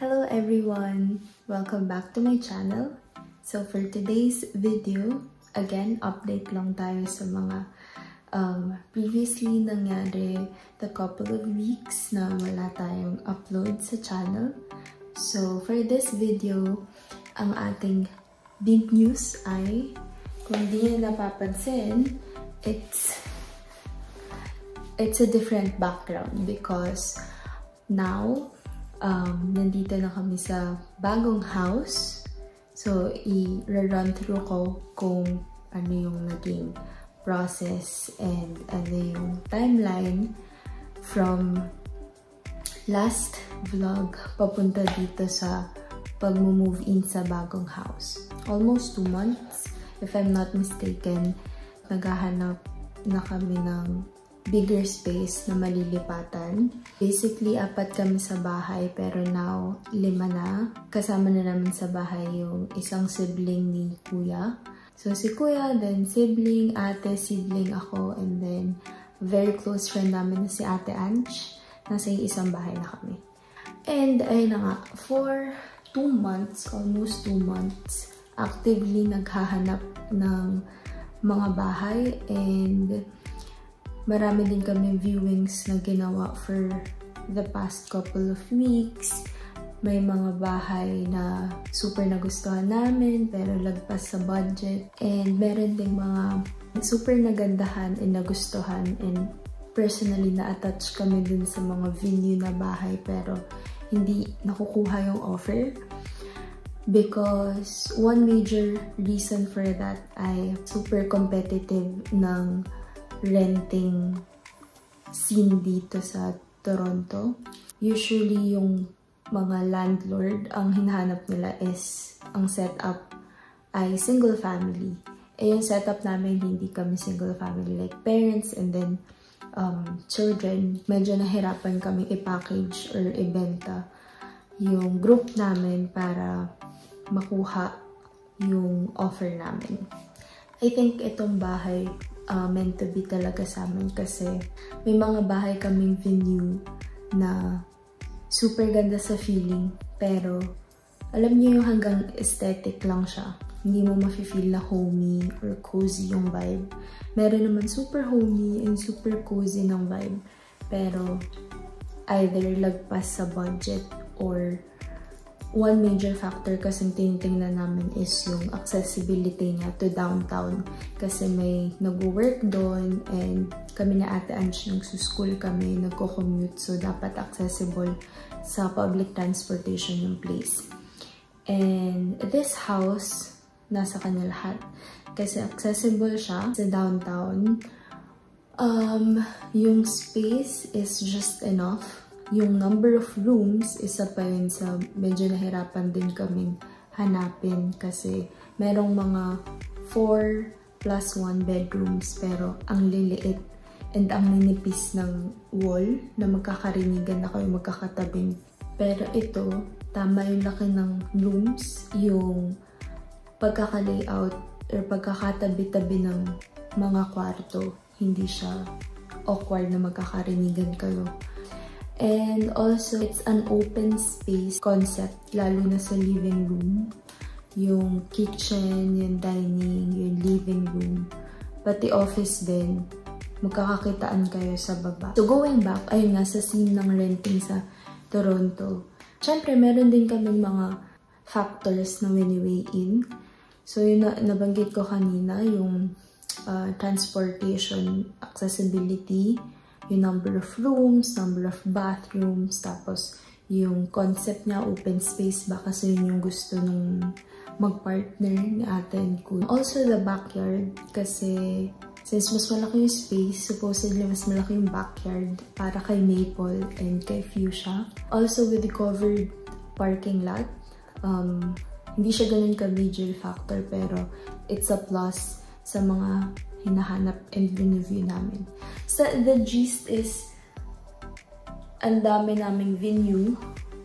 Hello everyone! Welcome back to my channel. So for today's video, again, update lang tayo sa mga previously nangyari the couple of weeks na wala tayong upload sa channel. So for this video, ang ating big news ay, kung di nyo napapansin, it's a different background because now, nandito na kami sa bagong house. So, i-run through ko kung ano yung naging process and ano yung timeline from last vlog papunta dito sa pag-move in sa bagong house. Almost 2 months, if I'm not mistaken, naghahanap na kami ng bigger space na malilipatan. Basically, 4 kami sa bahay pero now 5 na. Kasama na namin sa bahay yung isang sibling ni Kuya. So si Kuya, then sibling, ate, sibling ako, and then very close friend namin na si Ate Ange. Nasa isang bahay na kami. And ayun na nga, for 2 months, almost 2 months, actively naghahanap ng mga bahay and marami din kami viewings na ginawa for the past couple of weeks. May mga bahay na super nagustuhan namin pero lagpas sa budget. And meron ding mga super nagandahan and nagustuhan. And personally na-attach kami dun sa mga venue na bahay pero hindi nakukuha yung offer. Because one major reason for that ay super competitive ng renting scene dito sa Toronto. Usually, yung mga landlord, ang hinahanap nila is, ang setup ay single family. Eh, yung setup namin, hindi kami single family. Like parents and then children. Medyo nahirapan kami i-package or ibenta yung group namin para makuha yung offer namin. I think itong bahay meant to be talaga sa amin kasi may mga bahay kaming venue na super ganda sa feeling pero alam niyo yung hanggang aesthetic lang siya. Hindi mo mafe-feel na homey or cozy yung vibe. Meron naman super homey and super cozy ng vibe pero either lagpas sa budget or one major factor kasi tinitingnan namin is yung accessibility niya to downtown. Kasi may nag-work doon and kami na Ate Ange nagsuschool kami, nagko-commute. So, dapat accessible sa public transportation yung place. And this house, nasa kanya lahat. Kasi accessible siya sa downtown. Yung space is just enough. Yung number of rooms, isa pa yun sa medyo nahirapan din kaming hanapin kasi merong mga 4+1 bedrooms pero ang liliit and ang ninipis ng wall na magkakarinigan na kayo magkakatabing. Pero ito, tama yung laki ng rooms, yung pagkaka-layout or pagkakatabi-tabi ng mga kwarto. Hindi siya awkward na magkakarinigan kayo. And also, it's an open space concept, lalo na sa living room. Yung kitchen, yung dining, yung living room. Pati office din, magkakakitaan kayo sa baba. So going back, ayun nga, sa scene ng renting sa Toronto. Siyempre, meron din kaming mga factors na wini-weigh in. So yun na nabanggit ko kanina, yung transportation, accessibility, yung number of rooms, number of bathrooms, tapos yung concept niya, open space ba kasi yun yung gusto nung mag-partner ni Ate and Kuya. Also, the backyard, kasi since mas malaki yung space, supposedly mas malaki yung backyard para kay Maple and kay Fuchsia. Also, with the covered parking lot, hindi siya ganun ka-major factor pero it's a plus sa mga hinahanap and review namin. So, the gist is, ang dami naming venue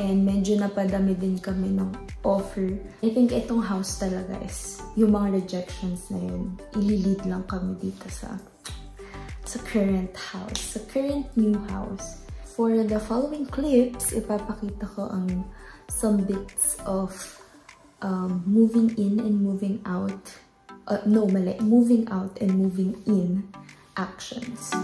and medyo napadami din kami ng offer. I think itong house talaga is, yung mga rejections na yun, ililid lang kami dito sa current house, sa current new house. For the following clips, ipapakita ko ang some bits of moving in and moving out. Moving out and moving in actions.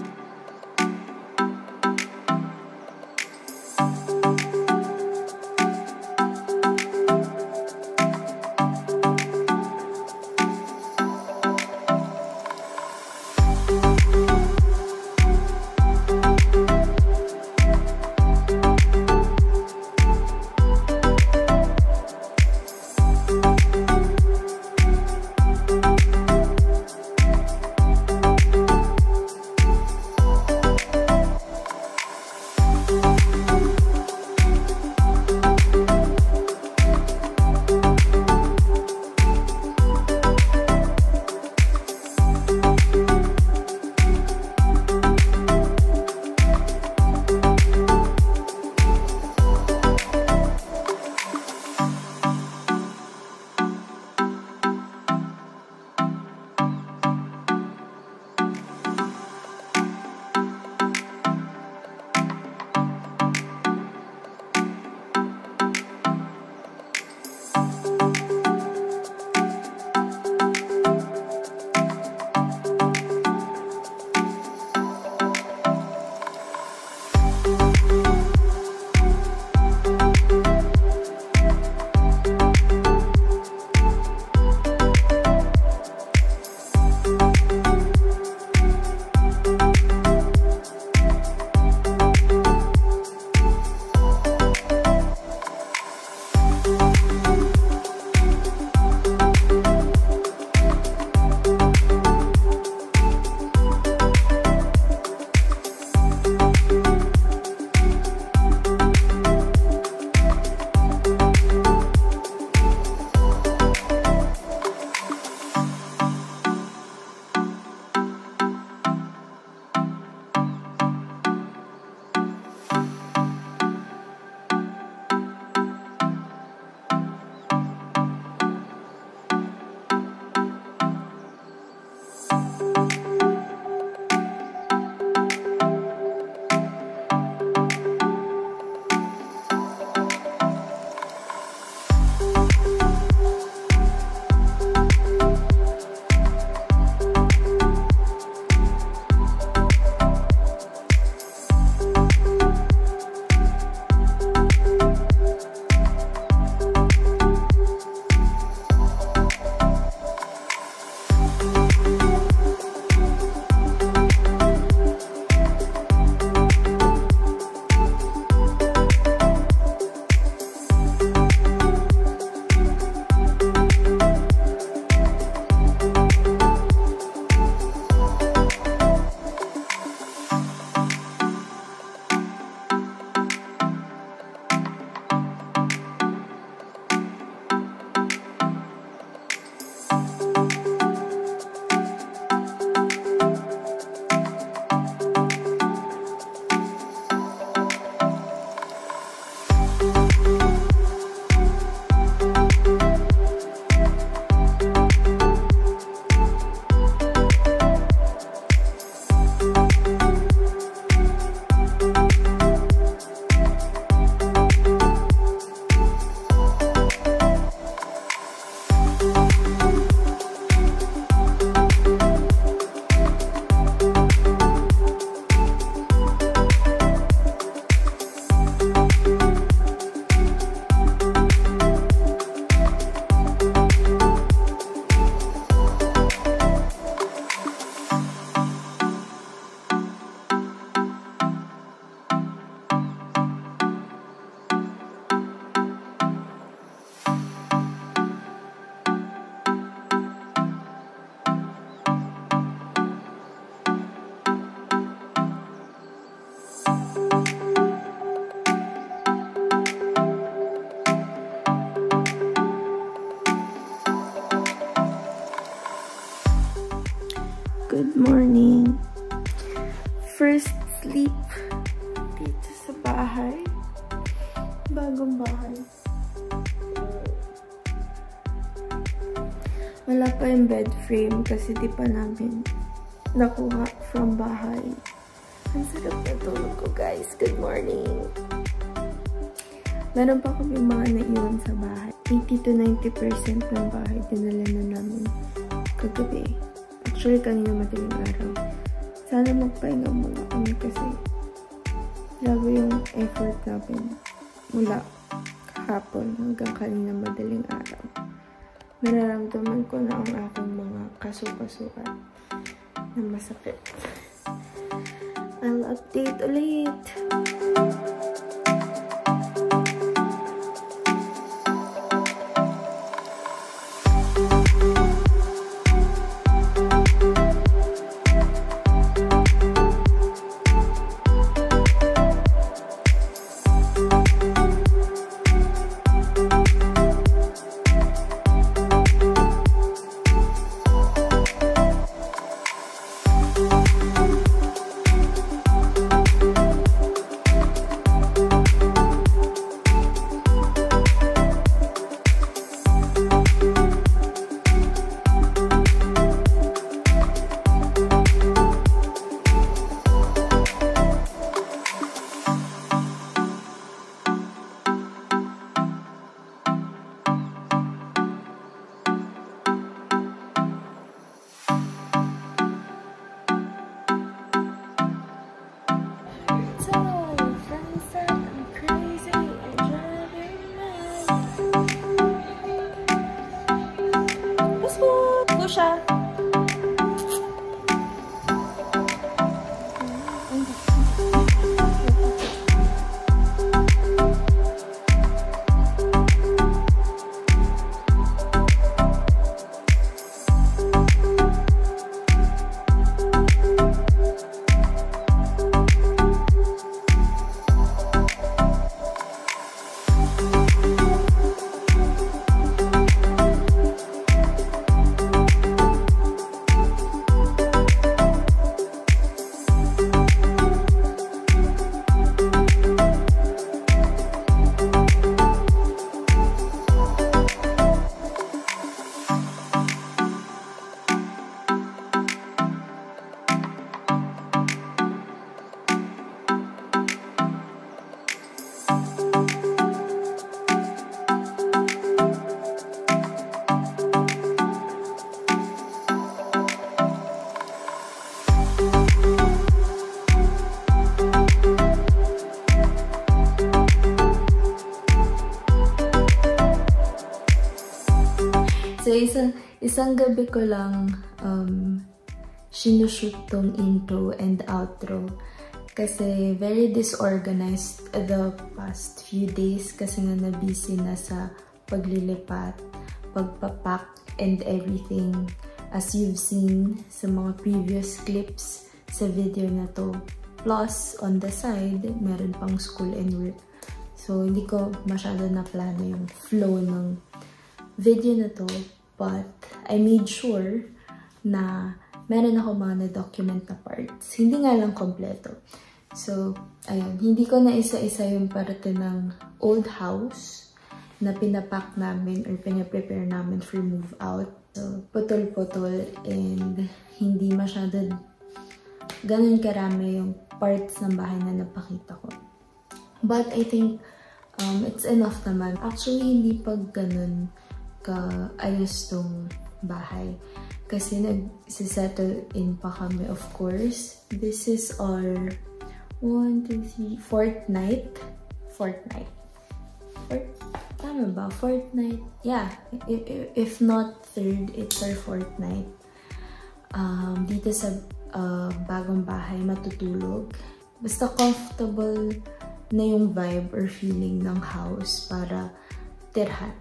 Good morning. First sleep dito sa bahay. Bagong bahay. Wala pa yung bed frame kasi di pa namin nakuha from bahay. Ang sarap na tulog ko, guys. Good morning. Meron pa kami mga naiwan sa bahay. 80 to 90% ng bahay dinala na namin kagabi. Actually, kanina madaling araw. Sana magpahinga muna kami kasi grabe yung effort namin mula kahapon hanggang kanina madaling araw. Nararamdaman ko na ang aking mga kasukasuan na masakit. I'll update ulit. Siya. So, isang gabi ko lang sinushoot tong intro and outro kasi very disorganized the past few days kasi nga na-busy na sa paglilipat, pagpapack and everything as you've seen sa mga previous clips sa video na to. Plus, on the side, meron pang school and work. So, hindi ko masyado na plano yung flow ng video na to. But, I made sure na meron ako mga na-document na parts. Hindi nga lang kompleto. So, ayun. Hindi ko na isa-isa yung parte ng old house na pinapack namin or pinaprepare namin for move out. So, putol-putol and hindi masyado ganun karami yung parts ng bahay na napakita ko. But, I think it's enough naman. Actually, hindi pa ganun kaayos tong bahay. Kasi nag-settle in pa kami, of course. This is our 4th night. Tama ba? 4th night? Yeah. If not 3rd, it's our 4th night. Dito sa bagong bahay, matutulog. Basta comfortable na yung vibe or feeling ng house para tirhan.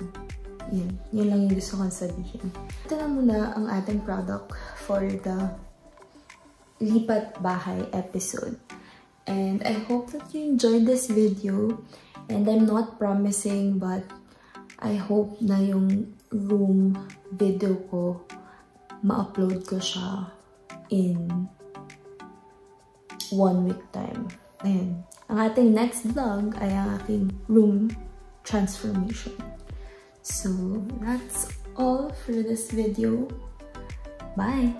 Yun lang yung gusto kong sabihin. Ito na muna ang ating product for the lipat bahay episode. And I hope that you enjoyed this video. And I'm not promising, but I hope na yung room video ko, ma-upload ko siya in 1 week time. Ayan. Ang ating next vlog ay ang aking room transformation. So, that's all for this video. Bye!